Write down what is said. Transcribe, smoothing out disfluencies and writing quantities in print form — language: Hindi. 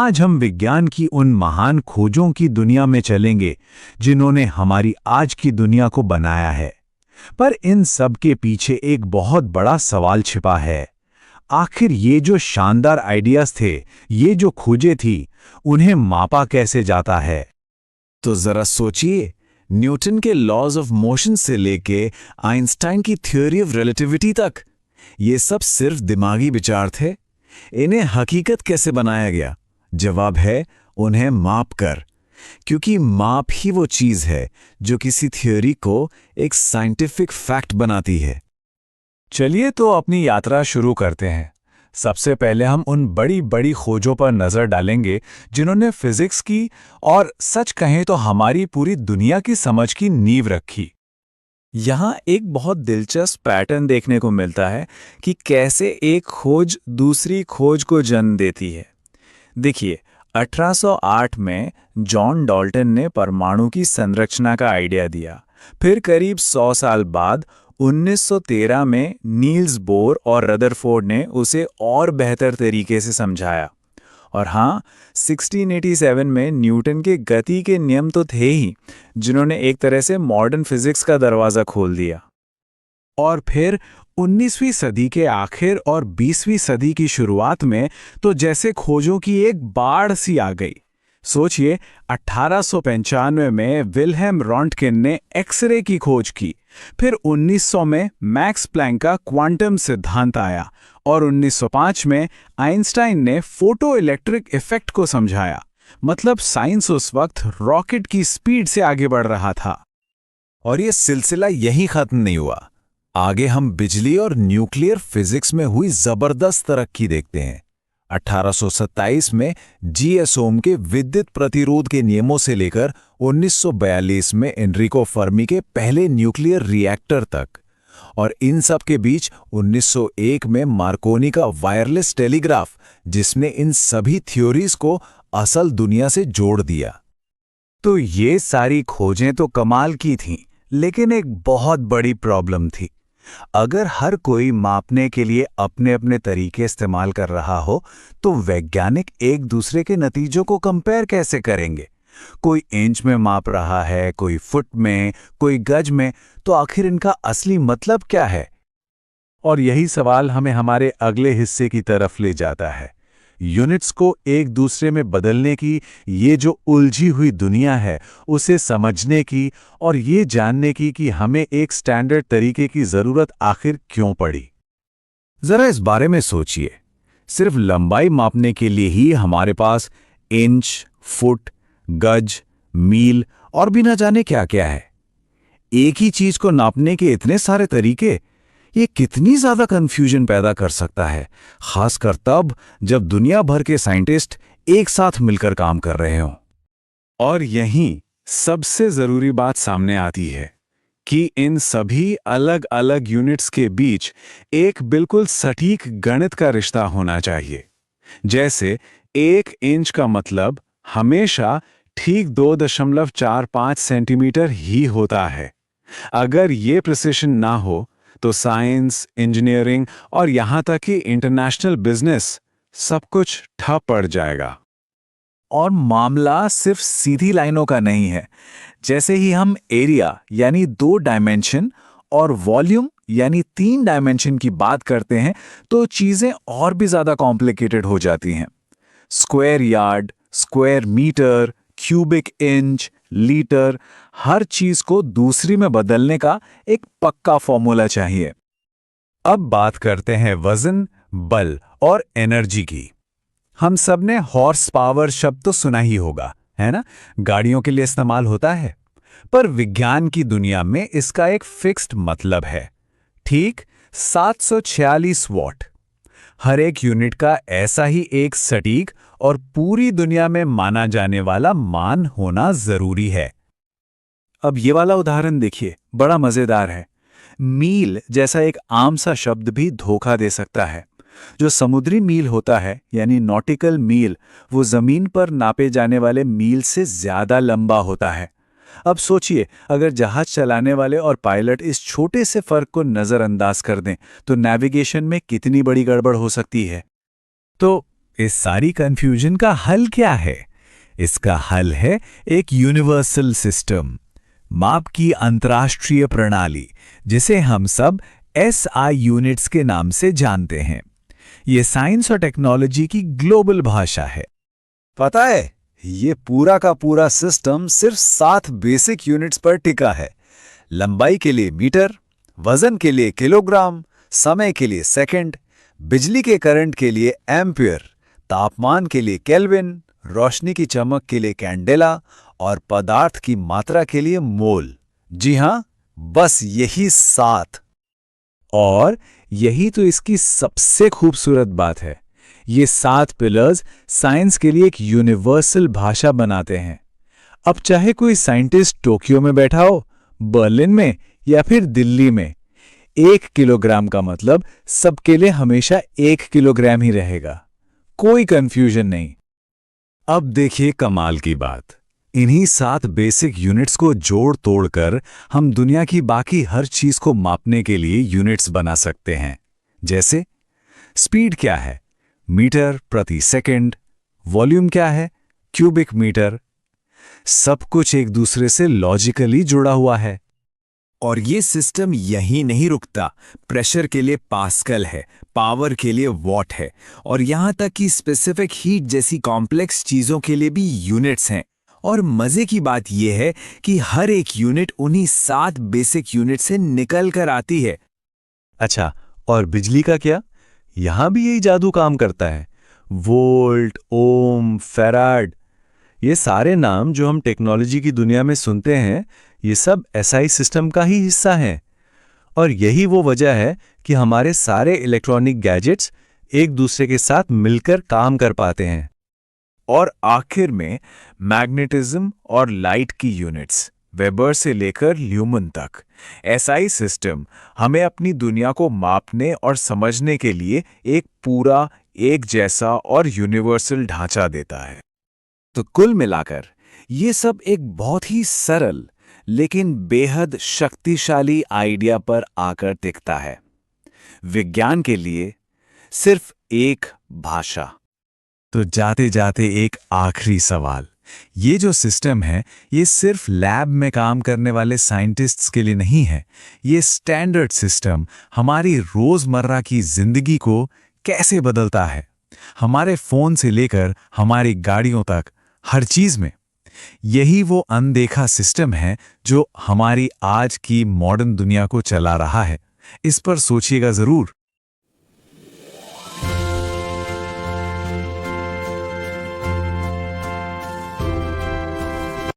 आज हम विज्ञान की उन महान खोजों की दुनिया में चलेंगे जिन्होंने हमारी आज की दुनिया को बनाया है। पर इन सब के पीछे एक बहुत बड़ा सवाल छिपा है। आखिर ये जो शानदार आइडियाज थे, ये जो खोजें थी, उन्हें मापा कैसे जाता है? तो जरा सोचिए, न्यूटन के लॉज ऑफ मोशन से लेके आइंस्टाइन की थ्योरी ऑफ रिलेटिविटी तक, ये सब सिर्फ दिमागी विचार थे। इन्हें हकीकत कैसे बनाया गया? जवाब है, उन्हें माप कर। क्योंकि माप ही वो चीज है जो किसी थ्योरी को एक साइंटिफिक फैक्ट बनाती है। चलिए तो अपनी यात्रा शुरू करते हैं। सबसे पहले हम उन बड़ी बड़ी खोजों पर नजर डालेंगे जिन्होंने फिजिक्स की और सच कहें तो हमारी पूरी दुनिया की समझ की नींव रखी। यहाँ एक बहुत दिलचस्प पैटर्न देखने को मिलता है कि कैसे एक खोज दूसरी खोज को जन्म देती है। देखिए, 1808 में जॉन डाल्टन ने परमाणु की संरचना का आइडिया दिया। फिर करीब 100 साल बाद 1913 में नील्स बोर और रदरफोर्ड ने उसे और बेहतर तरीके से समझाया। और हाँ, 1687 में न्यूटन के गति के नियम तो थे ही, जिन्होंने एक तरह से मॉडर्न फिजिक्स का दरवाज़ा खोल दिया। और फिर 19वीं सदी के आखिर और 20वीं सदी की शुरुआत में तो जैसे खोजों की एक बाढ़ सी आ गई। सोचिए, 1895 में विल्हेम रॉन्टकिन ने एक्सरे की खोज की। फिर 1900 में मैक्स प्लैंक का क्वांटम सिद्धांत आया और 1905 में आइंस्टाइन ने फोटो इलेक्ट्रिक इफेक्ट को समझाया। मतलब साइंस उस वक्त रॉकेट की स्पीड से आगे बढ़ रहा था। और ये सिलसिला यहीं खत्म नहीं हुआ। आगे हम बिजली और न्यूक्लियर फिजिक्स में हुई जबरदस्त तरक्की देखते हैं। 1827 में जी.एस. ओम के विद्युत प्रतिरोध के नियमों से लेकर 1942 में एनरिको फर्मी के पहले न्यूक्लियर रिएक्टर तक। और इन सब के बीच 1901 में मार्कोनी का वायरलेस टेलीग्राफ, जिसने इन सभी थ्योरीज को असल दुनिया से जोड़ दिया। तो ये सारी खोजें तो कमाल की थीं, लेकिन एक बहुत बड़ी प्रॉब्लम थी। अगर हर कोई मापने के लिए अपने अपने तरीके इस्तेमाल कर रहा हो, तो वैज्ञानिक एक दूसरे के नतीजों को कंपेयर कैसे करेंगे? कोई इंच में माप रहा है, कोई फुट में, कोई गज में, तो आखिर इनका असली मतलब क्या है? और यही सवाल हमें हमारे अगले हिस्से की तरफ ले जाता है। यूनिट्स को एक दूसरे में बदलने की ये जो उलझी हुई दुनिया है, उसे समझने की और ये जानने की कि हमें एक स्टैंडर्ड तरीके की जरूरत आखिर क्यों पड़ी। जरा इस बारे में सोचिए। सिर्फ लंबाई मापने के लिए ही हमारे पास इंच, फुट, गज, मील और भी न जाने क्या क्या है। एक ही चीज को नापने के इतने सारे तरीके, ये कितनी ज्यादा कंफ्यूजन पैदा कर सकता है, खासकर तब जब दुनिया भर के साइंटिस्ट एक साथ मिलकर काम कर रहे हों। और यहीं सबसे जरूरी बात सामने आती है कि इन सभी अलग अलग यूनिट्स के बीच एक बिल्कुल सटीक गणित का रिश्ता होना चाहिए। जैसे 1 इंच का मतलब हमेशा ठीक 2.45 सेंटीमीटर ही होता है। अगर ये प्रिसिशन ना हो तो साइंस, इंजीनियरिंग और यहां तक कि इंटरनेशनल बिजनेस सब कुछ ठप पड़ जाएगा। और मामला सिर्फ सीधी लाइनों का नहीं है। जैसे ही हम एरिया यानी 2 डायमेंशन और वॉल्यूम यानी 3 डायमेंशन की बात करते हैं, तो चीजें और भी ज्यादा कॉम्प्लिकेटेड हो जाती हैं। Square yard, square metre, cubic inch, litre, हर चीज को दूसरी में बदलने का एक पक्का फॉर्मूला चाहिए। अब बात करते हैं वजन, बल और एनर्जी की। हम सब ने हॉर्स पावर शब्द तो सुना ही होगा, है ना? गाड़ियों के लिए इस्तेमाल होता है। पर विज्ञान की दुनिया में इसका एक फिक्स्ड मतलब है। ठीक 746 वॉट। हर एक यूनिट का ऐसा ही एक सटीक और पूरी दुनिया में माना जाने वाला मान होना जरूरी है। अब ये वाला उदाहरण देखिए, बड़ा मजेदार है। मील जैसा एक आम सा शब्द भी धोखा दे सकता है। जो समुद्री मील होता है यानी नॉटिकल मील, वो जमीन पर नापे जाने वाले मील से ज्यादा लंबा होता है। अब सोचिए, अगर जहाज चलाने वाले और पायलट इस छोटे से फर्क को नजरअंदाज कर दें तो नेविगेशन में कितनी बड़ी गड़बड़ हो सकती है। तो इस सारी कंफ्यूजन का हल क्या है? इसका हल है एक यूनिवर्सल सिस्टम, माप की अंतर्राष्ट्रीय प्रणाली, जिसे हम सब SI यूनिट्स के नाम से जानते हैं। ये साइंस और टेक्नोलॉजी की ग्लोबल भाषा है। पता है, ये पूरा का पूरा सिस्टम सिर्फ 7 बेसिक यूनिट्स पर टिका है। लंबाई के लिए मीटर, वजन के लिए किलोग्राम, समय के लिए सेकंड, बिजली के करंट के लिए एम्पियर, तापमान के लिए केल्विन, रोशनी की चमक के लिए कैंडेला और पदार्थ की मात्रा के लिए मोल। जी हां, बस यही 7। और यही तो इसकी सबसे खूबसूरत बात है। ये 7 पिलर्स साइंस के लिए एक यूनिवर्सल भाषा बनाते हैं। अब चाहे कोई साइंटिस्ट टोक्यो में बैठा हो, बर्लिन में या फिर दिल्ली में, 1 किलोग्राम का मतलब सबके लिए हमेशा 1 किलोग्राम ही रहेगा। कोई कंफ्यूजन नहीं। अब देखिए कमाल की बात, इन्हीं 7 बेसिक यूनिट्स को जोड़ तोड़कर हम दुनिया की बाकी हर चीज को मापने के लिए यूनिट्स बना सकते हैं। जैसे स्पीड क्या है? मीटर प्रति सेकंड। वॉल्यूम क्या है? Cubic metre. सब कुछ एक दूसरे से लॉजिकली जुड़ा हुआ है। और ये सिस्टम यहीं नहीं रुकता। प्रेशर के लिए पास्कल है, पावर के लिए वॉट है, और यहां तक कि स्पेसिफिक हीट जैसी कॉम्प्लेक्स चीजों के लिए भी यूनिट्स हैं। और मजे की बात यह है कि हर एक यूनिट उन्हीं 7 बेसिक यूनिट से निकल कर आती है। अच्छा, और बिजली का क्या? यहां भी यही जादू काम करता है। वोल्ट, ओम, फैराड, ये सारे नाम जो हम टेक्नोलॉजी की दुनिया में सुनते हैं, ये सब SI सिस्टम का ही हिस्सा हैं। और यही वो वजह है कि हमारे सारे इलेक्ट्रॉनिक गैजेट्स एक दूसरे के साथ मिलकर काम कर पाते हैं। और आखिर में मैग्नेटिज्म और लाइट की यूनिट्स, वेबर से लेकर ल्यूमन तक, SI सिस्टम हमें अपनी दुनिया को मापने और समझने के लिए एक पूरा, एक जैसा और यूनिवर्सल ढांचा देता है। तो कुल मिलाकर ये सब एक बहुत ही सरल लेकिन बेहद शक्तिशाली आइडिया पर आकर टिकता है। विज्ञान के लिए सिर्फ एक भाषा। तो जाते जाते एक आखिरी सवाल, ये जो सिस्टम है, ये सिर्फ लैब में काम करने वाले साइंटिस्ट्स के लिए नहीं है। ये स्टैंडर्ड सिस्टम हमारी रोजमर्रा की जिंदगी को कैसे बदलता है, हमारे फोन से लेकर हमारी गाड़ियों तक, हर चीज में। यही वो अनदेखा सिस्टम है जो हमारी आज की मॉडर्न दुनिया को चला रहा है। इस पर सोचिएगा जरूर।